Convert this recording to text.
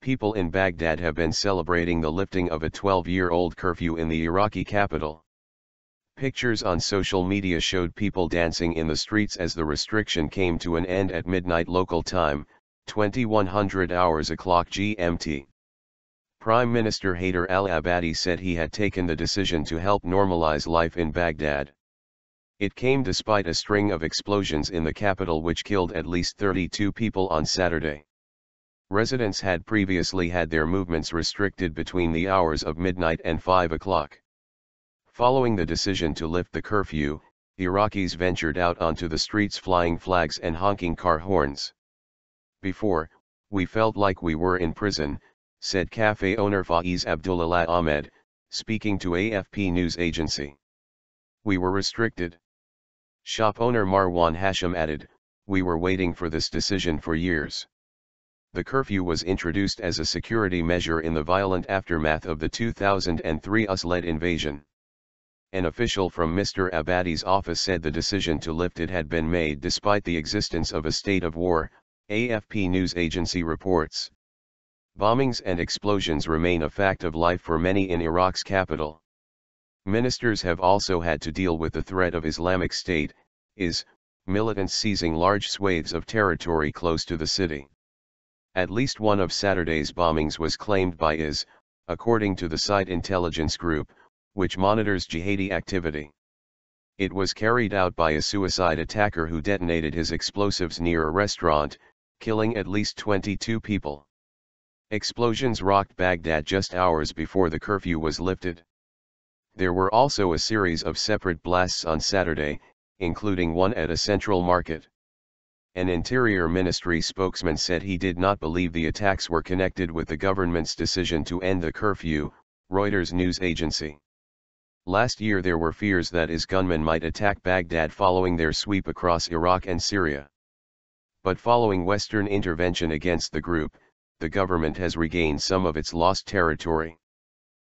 People in Baghdad have been celebrating the lifting of a 12-year-old curfew in the Iraqi capital. Pictures on social media showed people dancing in the streets as the restriction came to an end at midnight local time, 2100 hours o'clock GMT. Prime Minister Haider al-Abadi said he had taken the decision to help normalize life in Baghdad. It came despite a string of explosions in the capital which killed at least 32 people on Saturday. Residents had previously had their movements restricted between the hours of midnight and 5 o'clock. Following the decision to lift the curfew, Iraqis ventured out onto the streets flying flags and honking car horns. Before, we felt like we were in prison, said cafe owner Faez Abdulillah Ahmed, speaking to AFP news agency. We were restricted. Shop owner Marwan Hashem added, we were waiting for this decision for years. The curfew was introduced as a security measure in the violent aftermath of the 2003 US-led invasion. An official from Mr. Abadi's office said the decision to lift it had been made despite the existence of a state of war, AFP news agency reports. Bombings and explosions remain a fact of life for many in Iraq's capital. Ministers have also had to deal with the threat of Islamic State, IS, militants seizing large swathes of territory close to the city. At least one of Saturday's bombings was claimed by IS, according to the site intelligence group, which monitors jihadi activity. It was carried out by a suicide attacker who detonated his explosives near a restaurant, killing at least 22 people. Explosions rocked Baghdad just hours before the curfew was lifted. There were also a series of separate blasts on Saturday, including one at a central market. An Interior Ministry spokesman said he did not believe the attacks were connected with the government's decision to end the curfew, Reuters news agency. Last year there were fears that IS gunmen might attack Baghdad following their sweep across Iraq and Syria. But following Western intervention against the group, the government has regained some of its lost territory.